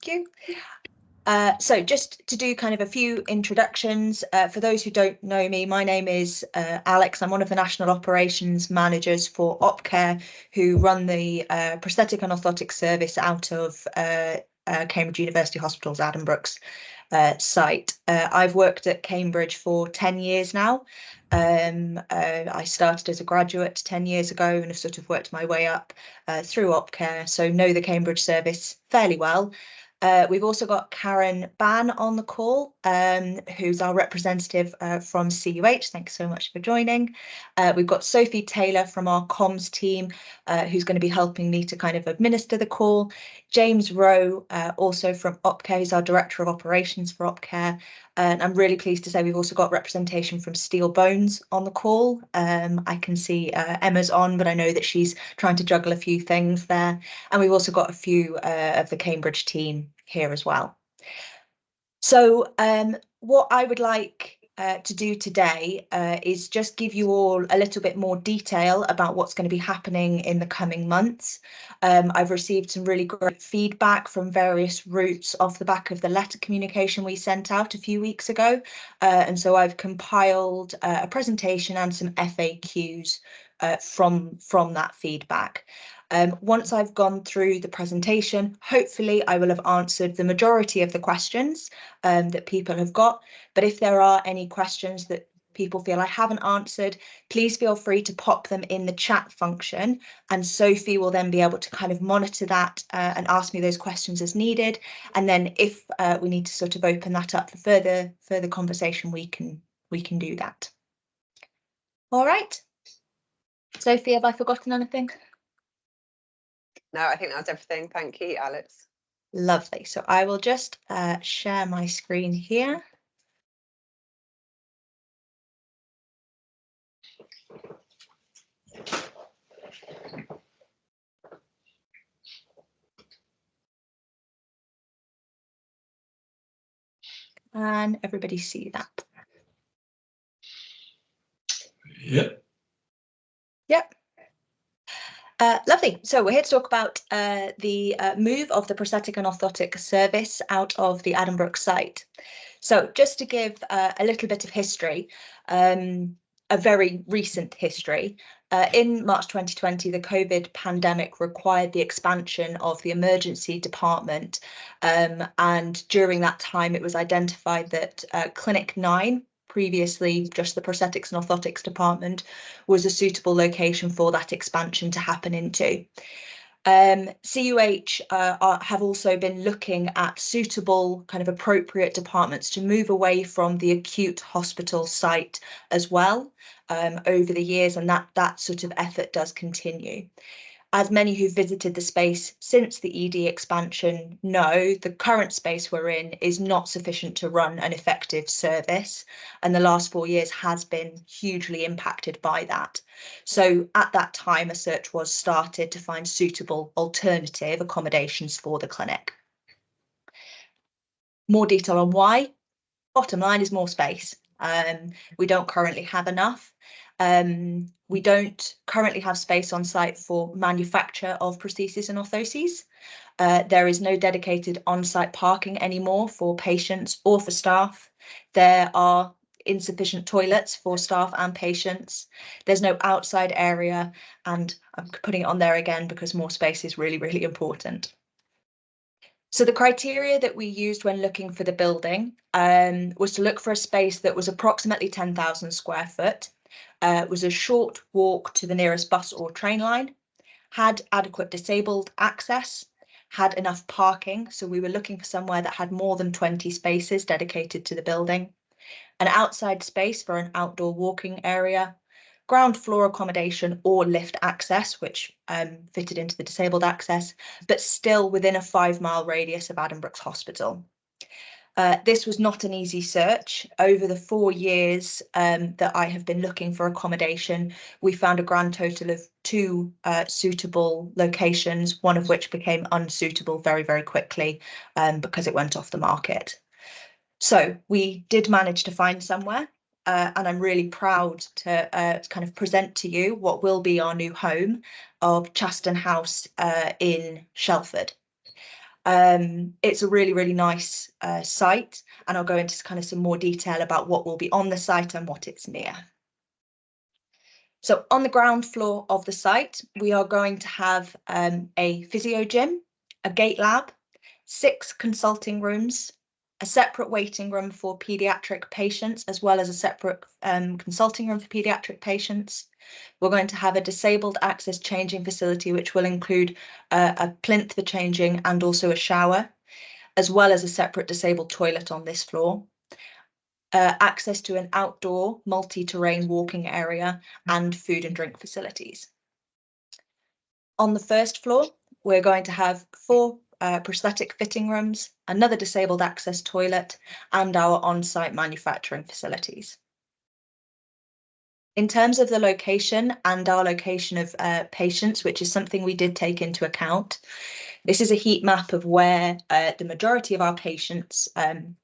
you. So just to do kind of a few introductions, for those who don't know me, my name is Alex. I'm one of the National Operations Managers for OpCare, who run the Prosthetic and Orthotics service out of Cambridge University Hospital's Addenbrooke's site. I've worked at Cambridge for 10 years now. I started as a graduate 10 years ago and have sort of worked my way up through OpCare, so know the Cambridge service fairly well. We've also got Karen Ban on the call, who's our representative from CUH. Thanks so much for joining. We've got Sophie Taylor from our comms team, who's going to be helping me to kind of administer the call. James Rowe, also from OpCare, who's our Director of Operations for OpCare. And I'm really pleased to say we've also got representation from Steel Bones on the call. I can see Emma's on, but I know that she's trying to juggle a few things there. And we've also got a few of the Cambridge team here as well. So what I would like to do today is just give you all a little bit more detail about what's going to be happening in the coming months. I've received some really great feedback from various routes off the back of the letter communication we sent out a few weeks ago. And so I've compiled a presentation and some FAQs from that feedback. Once I've gone through the presentation, hopefully I will have answered the majority of the questions that people have got. But if there are any questions that people feel I haven't answered, please feel free to pop them in the chat function, and Sophie will then be able to kind of monitor that and ask me those questions as needed. And then if we need to sort of open that up for further conversation, we can do that. All right. Sophie, have I forgotten anything? No, I think that's everything. Thank you, Alex. Lovely. So I will just share my screen here. Can everybody see that? Yep. Yep. Lovely. So we're here to talk about the move of the prosthetic and orthotic service out of the Addenbrooke site. So just to give a little bit of history, a very recent history, in March 2020, the COVID pandemic required the expansion of the emergency department. And during that time, it was identified that Clinic 9, previously just the prosthetics and orthotics department, was a suitable location for that expansion to happen into. CUH have also been looking at suitable kind of appropriate departments to move away from the acute hospital site as well over the years, and that sort of effort does continue. As many who've visited the space since the ED expansion know, the current space we're in is not sufficient to run an effective service, and the last 4 years has been hugely impacted by that. So at that time, a search was started to find suitable alternative accommodations for the clinic. More detail on why. Bottom line is more space. We don't currently have enough. We don't currently have space on site for manufacture of prostheses and orthoses. There is no dedicated on-site parking anymore for patients or for staff. There are insufficient toilets for staff and patients. There's no outside area, and I'm putting it on there again because more space is really, really important. So the criteria that we used when looking for the building was to look for a space that was approximately 10,000 square foot, was a short walk to the nearest bus or train line, had adequate disabled access, had enough parking. So we were looking for somewhere that had more than 20 spaces dedicated to the building, an outside space for an outdoor walking area, ground floor accommodation or lift access, which fitted into the disabled access, but still within a 5-mile radius of Addenbrooke's hospital. This was not an easy search. Over the 4 years that I have been looking for accommodation, we found a grand total of 2 suitable locations, one of which became unsuitable very, very quickly because it went off the market. So we did manage to find somewhere, and I'm really proud to kind of present to you what will be our new home of Chaston House in Shelford. It's a really, really nice site, and I'll go into kind of some more detail about what will be on the site and what it's near. So on the ground floor of the site, we are going to have a physio gym, a gait lab, 6 consulting rooms, a separate waiting room for paediatric patients, as well as a separate consulting room for paediatric patients. We're going to have a disabled access changing facility, which will include a plinth for changing and also a shower, as well as a separate disabled toilet on this floor. Access to an outdoor multi-terrain walking area and food and drink facilities. On the first floor, we're going to have 4 prosthetic fitting rooms, another disabled access toilet, and our on-site manufacturing facilities. In terms of the location and our location of patients, which is something we did take into account, this is a heat map of where the majority of our patients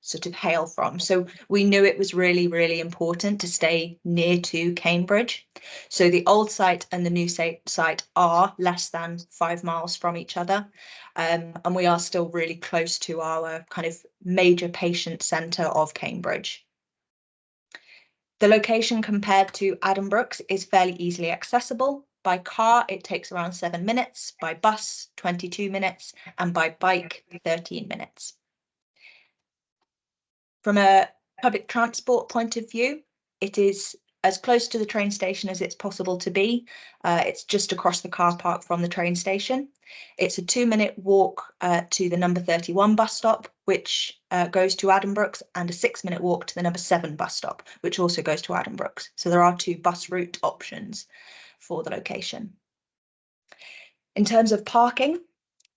sort of hail from. So we knew it was really, really important to stay near to Cambridge. So the old site and the new site are less than 5 miles from each other. And we are still really close to our kind of major patient centre of Cambridge. The location compared to Addenbrooke's is fairly easily accessible. By car, it takes around 7 minutes, by bus, 22 minutes, and by bike, 13 minutes. From a public transport point of view, it is as close to the train station as it's possible to be. It's just across the car park from the train station. It's a 2-minute walk to the number 31 bus stop, which goes to Addenbrooke's, and a 6-minute walk to the number 7 bus stop, which also goes to Addenbrooke's. So there are 2 bus route options for the location. In terms of parking,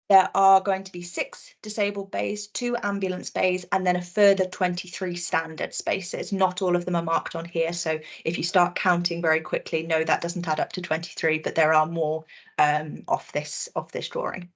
there are going to be 6 disabled bays, 2 ambulance bays, and then a further 23 standard spaces. Not all of them are marked on here, so if you start counting very quickly, no, that doesn't add up to 23, but there are more off this drawing.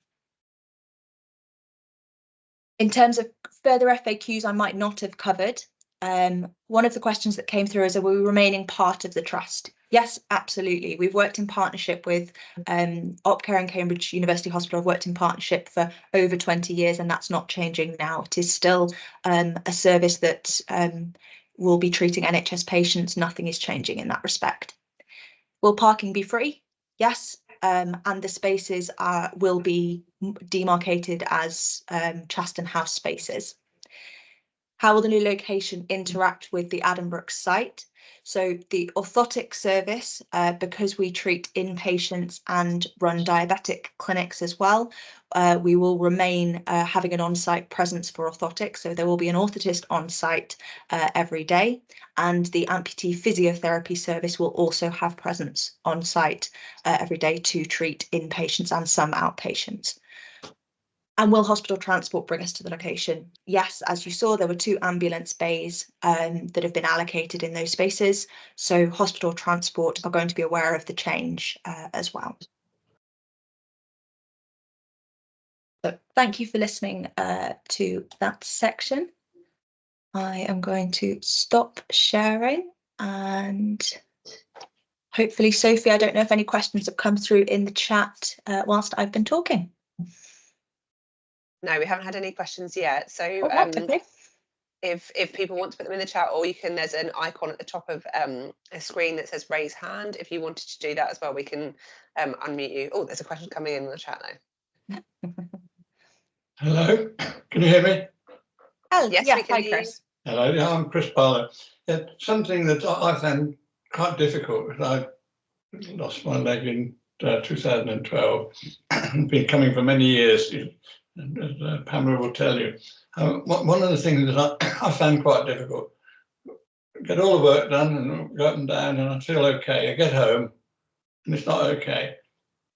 In terms of further FAQs I might not have covered, one of the questions that came through is, are we remaining part of the trust? Yes, absolutely. We've worked in partnership with Opcare and Cambridge University Hospital. I've worked in partnership for over 20 years, and that's not changing now. It is still a service that will be treating NHS patients. Nothing is changing in that respect. Will parking be free? Yes. And the spaces will be demarcated as Chaston House spaces. How will the new location interact with the Addenbrooke's site? So the orthotics service, because we treat inpatients and run diabetic clinics as well, we will remain having an on-site presence for orthotics. So there will be an orthotist on site every day, and the amputee physiotherapy service will also have presence on site every day to treat inpatients and some outpatients. And will hospital transport bring us to the location? Yes, as you saw, there were 2 ambulance bays that have been allocated in those spaces. So hospital transport are going to be aware of the change as well. So thank you for listening to that section. I am going to stop sharing, and hopefully, Sophie, I don't know if any questions have come through in the chat whilst I've been talking. No, we haven't had any questions yet. So okay. if people want to put them in the chat, or there's an icon at the top of a screen that says raise hand. If you wanted to do that as well, we can unmute you. Oh, there's a question coming in the chat now. Hello, can you hear me? Oh, yes, yeah, we can hi, hear Chris. you. Hello, I'm Chris Barlow. Something that I found quite difficult. I lost my leg in 2012. Been coming for many years, as Pamela will tell you. One of the things that I found quite difficult, get all the work done and go up and down, and I feel okay. I get home and it's not okay.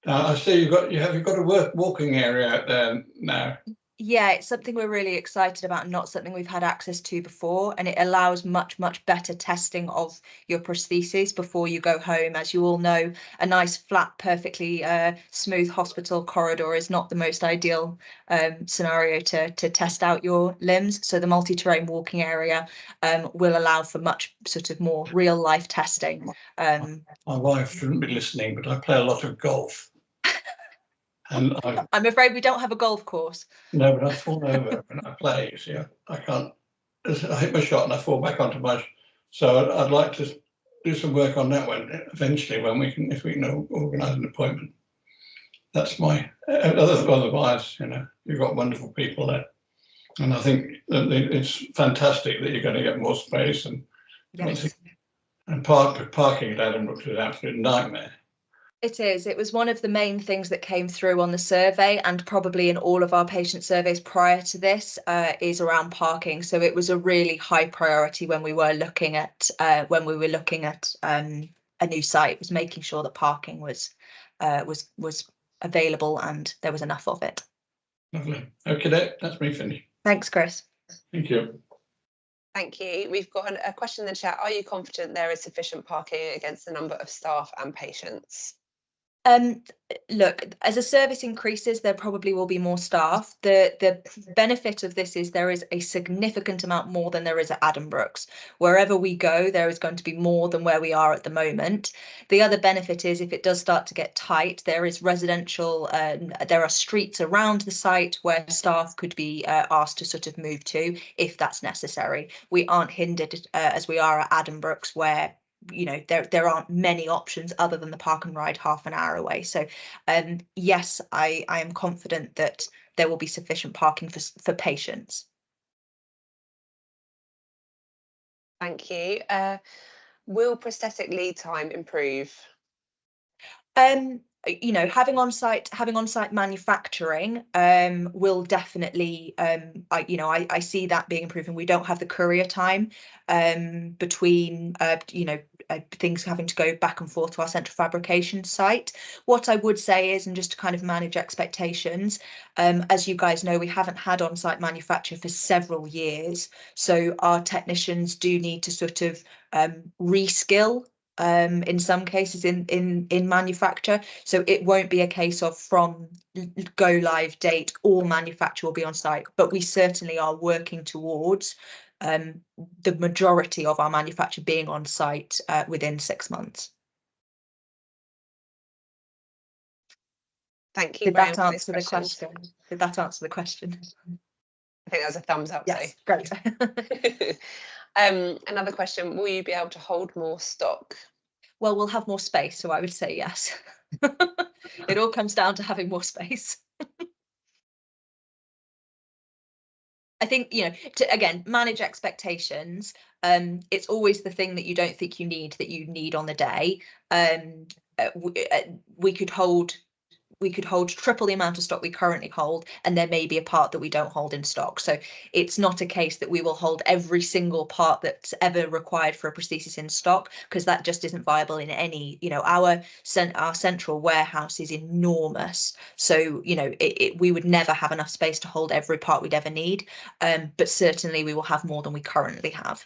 Now I see you've got a walking area out there now. Yeah, it's something we're really excited about, not something we've had access to before, and it allows much better testing of your prostheses before you go home. As you all know, a nice flat, perfectly smooth hospital corridor is not the most ideal scenario to test out your limbs. So the multi-terrain walking area will allow for much sort of more real life testing. My wife shouldn't be listening, but I play a lot of golf. And I'm afraid we don't have a golf course. No, but I fall over when I play. You see, I can't. I hit my shot and I fall back onto my. So I'd like to do some work on that one eventually when we can, if we can organise an appointment. That's my. Otherwise, you know, you've got wonderful people there, and I think that it's fantastic that you're going to get more space and. Yes. And parking at Addenbrooke's is an absolute nightmare. It is. It was one of the main things that came through on the survey, and probably in all of our patient surveys prior to this, is around parking. So it was a really high priority when we were looking at a new site, was making sure that parking was available and there was enough of it. Lovely. Okay, that's me finished. Thanks, Chris. Thank you. Thank you. We've got a question in the chat. Are you confident there is sufficient parking against the number of staff and patients? Look, as a service increases, there probably will be more staff. The benefit of this is there is a significant amount more than there is at Addenbrooke's. Wherever we go, there is going to be more than where we are at the moment. The other benefit is if it does start to get tight, there is residential, there are streets around the site where staff could be asked to sort of move to if that's necessary. We aren't hindered as we are at Addenbrooke's, where there aren't many options other than the park and ride half an hour away. So yes, I am confident that there will be sufficient parking for patients. Thank you. Will prosthetic lead time improve? Having on-site manufacturing will definitely I see that being improving. We don't have the courier time between things having to go back and forth to our central fabrication site. What I would say is, and just to kind of manage expectations, as you guys know, we haven't had on-site manufacture for several years, so our technicians do need to sort of reskill in some cases in manufacture. So it won't be a case of from go live date all manufacture will be on site, but we certainly are working towards the majority of our manufacture being on site within 6 months. Thank you. Did Graham, that answer the question? Did that answer the question? I think that was a thumbs up. Yes, so. great. Another question, will you be able to hold more stock? Well, we'll have more space, so I would say yes. It all comes down to having more space. I think, to again manage expectations. It's always the thing that you don't think you need that you need on the day. We could hold triple the amount of stock we currently hold, and there may be a part that we don't hold in stock. So it's not a case that we will hold every single part that's ever required for a prosthesis in stock, because that just isn't viable in any, our central warehouse is enormous. So, we would never have enough space to hold every part we'd ever need. But certainly we will have more than we currently have.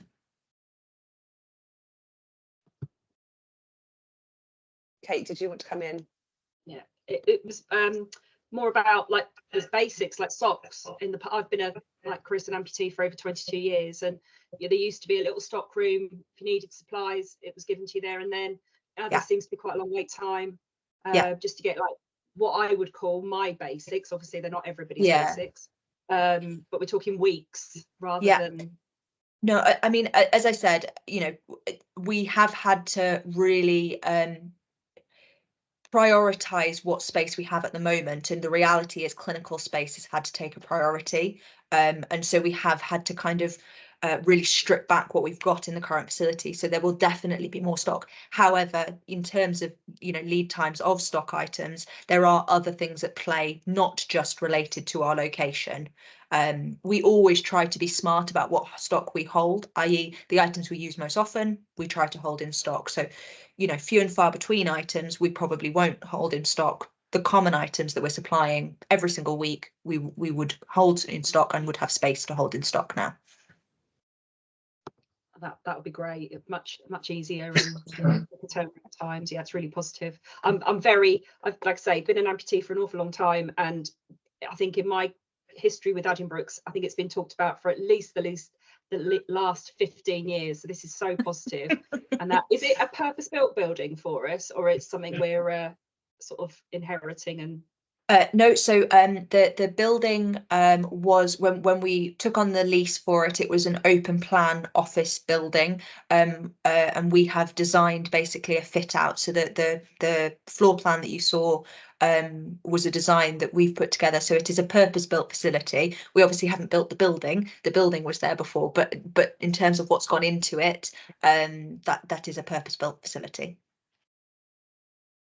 Kate, did you want to come in? Yeah, it was more about like the basics, like socks. I've been like Chris, an amputee for over 22 years, and there used to be a little stock room. If you needed supplies, it was given to you there and then. There seems to be quite a long wait time just to get like what I would call my basics. Obviously, they're not everybody's basics, but we're talking weeks rather than. No, I mean, as I said, we have had to really prioritize what space we have at the moment, and the reality is clinical space has had to take a priority, and so we have had to kind of really strip back what we've got in the current facility. So there will definitely be more stock. However, in terms of lead times of stock items, there are other things at play, not just related to our location. We always try to be smart about what stock we hold, i.e. the items we use most often, we try to hold in stock. So, few and far between items we probably won't hold in stock. The common items that we're supplying every single week, we would hold in stock and would have space to hold in stock now. That would be great. Much easier and turnaround times. Yeah, it's really positive. I've like I say, been an amputee for an awful long time, and I think in my history with Addenbrooke's, I think it's been talked about for at least the last 15 years. So this is so positive. And that is it a purpose-built building for us, or it's something we're sort of inheriting? And No, so the building was when we took on the lease for it, it was an open plan office building, and we have designed basically a fit out. So that the floor plan that you saw was a design that we've put together. So it is a purpose built facility. We obviously haven't built the building. The building was there before, but in terms of what's gone into it, that is a purpose built facility.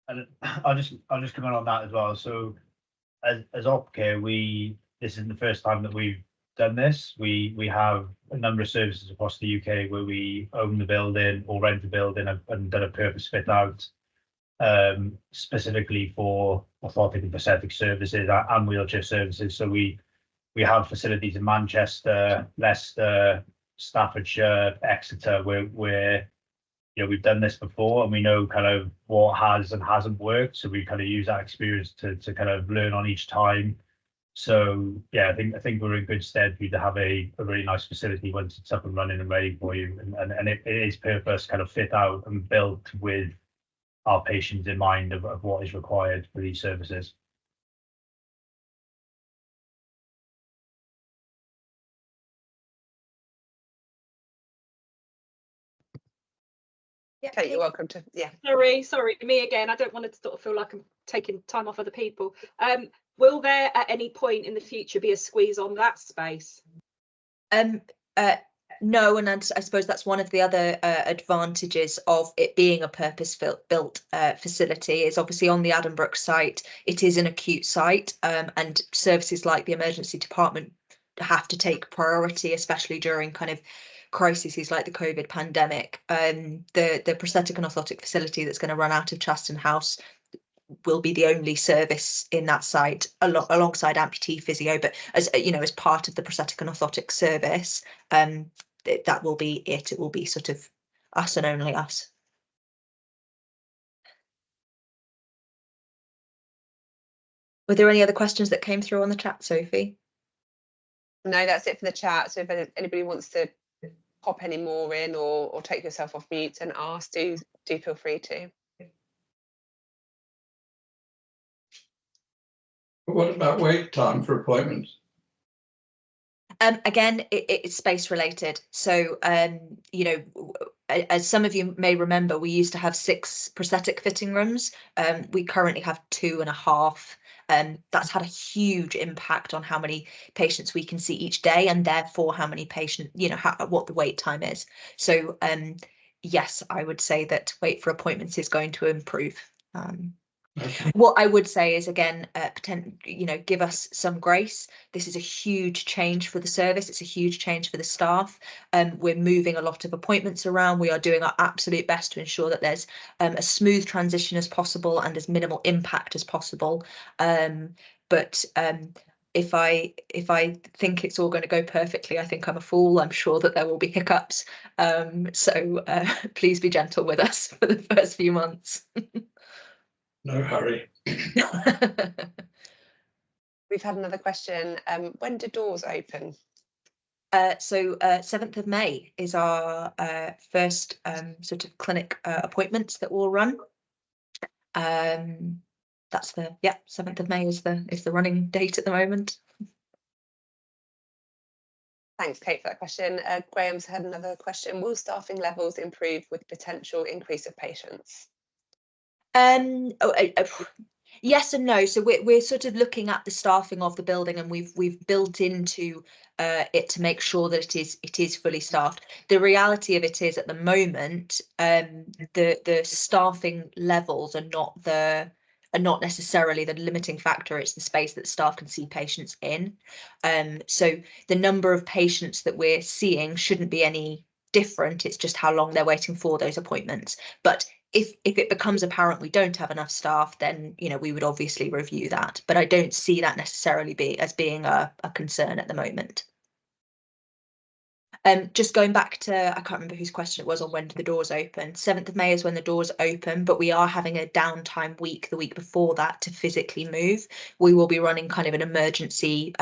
And I'll just come in on that as well. So as OpCare, this isn't the first time that we've done this. We have a number of services across the UK where we own the building or rent the building and done a purpose fit out specifically for orthotic and prosthetic services and wheelchair services. So we have facilities in Manchester, Leicester, Staffordshire, Exeter, where we've done this before and we know kind of what has and hasn't worked. So we kind of use that experience to kind of learn on each time. So yeah, I think we're in good stead for you to have a really nice facility once it's up and running and ready for you. And it is purpose kind of fit out and built with our patients in mind of what is required for these services. Okay, you're welcome to, yeah. Sorry, me again. I don't want to sort of feel like I'm taking time off other people. Will there at any point in the future be a squeeze on that space? No, and I suppose that's one of the other advantages of it being a purpose-built facility is obviously on the Addenbrooke site, it is an acute site, and services like the emergency department have to take priority, especially during kind of crises like the COVID pandemic. The prosthetic and orthotic facility that's going to run out of Chaston House will be the only service in that site alongside amputee physio, but as you know, as part of the prosthetic and orthotic service, that will be it. It will be sort of us and only us. Were there any other questions that came through on the chat, Sophie? No, that's it for the chat. So if anybody wants to pop any more in or take yourself off mute and ask, do feel free to. What about wait time for appointments? Again, it's space related. So, you know, as some of you may remember, we used to have 6 prosthetic fitting rooms. We currently have 2.5. That's had a huge impact on how many patients we can see each day, and therefore how many patients, you know, what the wait time is. So, yes, I would say that wait for appointments is going to improve. Okay. What I would say is, again, you know, give us some grace. This is a huge change for the service. It's a huge change for the staff. We're moving a lot of appointments around. We are doing our absolute best to ensure that there's a smooth transition as possible and as minimal impact as possible. But if I think it's all going to go perfectly, I think I'm a fool. I'm sure that there will be hiccups. So please be gentle with us for the first few months. No hurry. We've had another question. When do doors open? So 7th of May is our first sort of clinic appointments that we'll run. That's 7th of May is the running date at the moment. Thanks, Kate, for that question. Graham's had another question. Will staffing levels improve with potential increase of patients? Yes and no. So we're sort of looking at the staffing of the building, and we've built into it to make sure that it is fully staffed. The reality of it is, at the moment, the staffing levels are not necessarily the limiting factor. It's the space that staff can see patients in. So the number of patients that we're seeing shouldn't be any different. It's just how long they're waiting for those appointments. But if it becomes apparent we don't have enough staff, then, you know, we would obviously review that. But I don't see that necessarily being a concern at the moment. Just going back to, I can't remember whose question it was on when do the doors open. 7th of May is when the doors open, but we are having a downtime week the week before that to physically move. We will be running kind of an emergency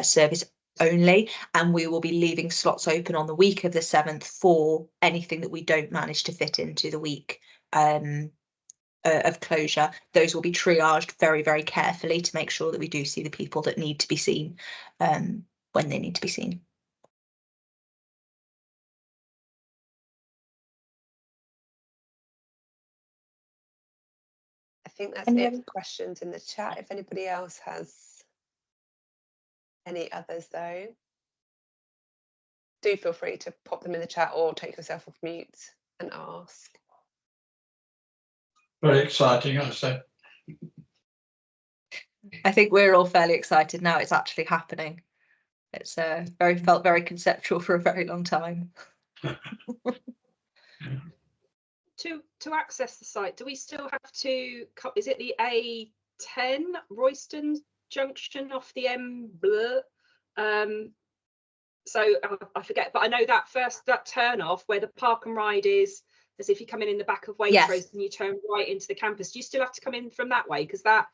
service only, and we will be leaving slots open on the week of the 7th for anything that we don't manage to fit into the week of closure, those will be triaged very, very carefully to make sure that we do see the people that need to be seen when they need to be seen. I think that's Any it other- for questions in the chat. If anybody else has any others, though, do feel free to pop them in the chat or take yourself off mute and ask. Very exciting, I say. I think we're all fairly excited now. It's actually happening. It's felt very conceptual for a very long time. To access the site, do we still have to, is it the A10 Royston junction off the M blur? So I forget, but I know that turn off where the park and ride is, as if you're coming in the back of Waitrose, Yes. and you turn right into the campus. Do you still have to come in from that way? Because that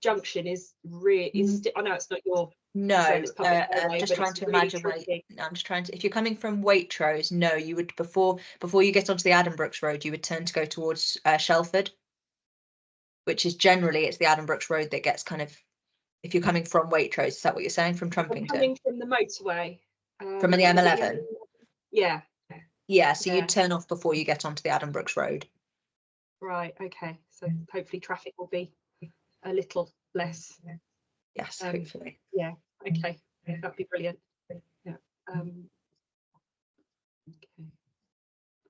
junction is really, I know it's not your No, it's public I'm highway, just but trying it's to really imagine tricky. I'm just trying to, if you're coming from Waitrose, no, you would, before you get onto the Addenbrooks Road, you would turn to go towards Shelford, which is generally, it's the Addenbrooks Road that gets kind of, if you're coming from Waitrose, is that what you're saying, from Trumpington? Coming from the motorway. From the M11? Yeah. Yeah, so Yeah. you'd turn off before you get onto the Addenbrooks Road. Right, okay. So hopefully traffic will be a little less. Yes, hopefully. Yeah, okay. That'd be brilliant. Yeah. Okay.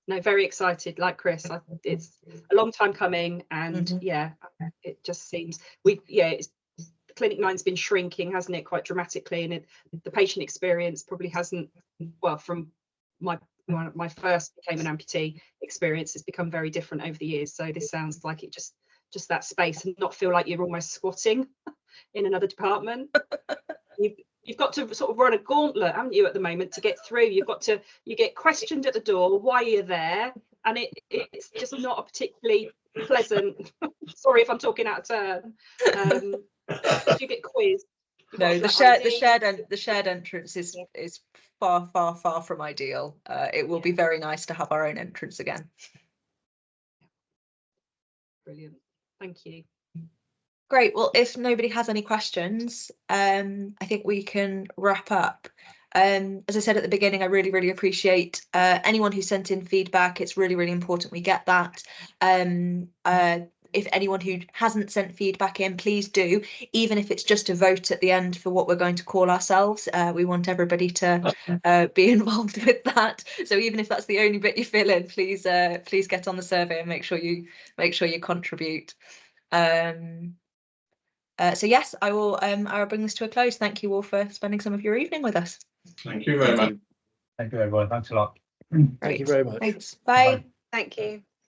No, very excited, like Chris. It's a long time coming, and yeah, it just seems the Clinic 9's been shrinking, hasn't it, quite dramatically, and the patient experience probably hasn't, well, from my first became an amputee experience, has become very different over the years. So this sounds like it just that space, and not feel like you're almost squatting in another department. You've got to sort of run a gauntlet, haven't you, at the moment, to get through. You get questioned at the door, why you're there, and it's just not a particularly pleasant. Sorry if I'm talking out of turn. You get quizzed. No, the shared entrance is far from ideal. It will be very nice to have our own entrance again. Brilliant, thank you. Great. Well, if nobody has any questions, I think we can wrap up. As I said at the beginning, I really appreciate anyone who sent in feedback. It's really important we get that. If anyone who hasn't sent feedback in, please do, even if it's just a vote at the end for what we're going to call ourselves. We want everybody to be involved with that. So even if that's the only bit you fill in, please get on the survey and make sure you contribute. So yes, I will bring this to a close. Thank you all for spending some of your evening with us. Thank you very much. Thank you, everyone. Thanks a lot. Thank you very much. Thanks. Bye. Thank you.